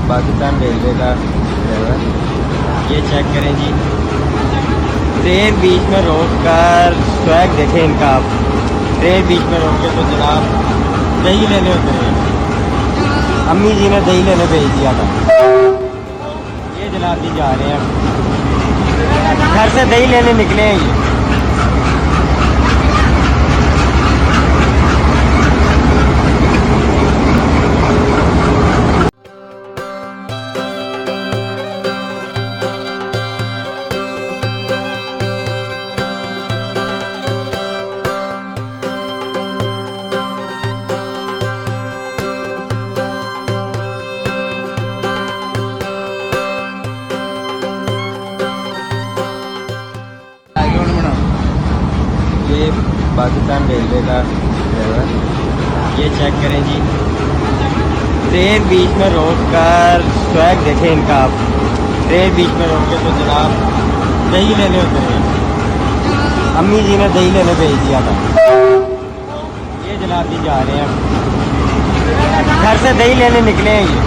Pakistan railway का driver. ये check करें जी, ट्रेन बीच में रोक कर स्वैग देखें इनका आप। ट्रेन बीच में रोक के तो जनाब दही लेने उतरे, अम्मी जी ने दही लेने भेज दिया था। ये जनाब जी जा रहे हैं, घर से दही लेने निकले हैं ये। ये पाकिस्तान रेलवे का ड्राइवर। ये चेक करें जी, ट्रेन बीच में रोक कर स्वैग देखें इनका आप। ट्रेन बीच में रोक के तो जनाब दही लेने उतरे, अम्मी जी ने दही लेने भेज दिया था। ये जनाब जी जा रहे हैं, घर से दही लेने निकले हैं ये।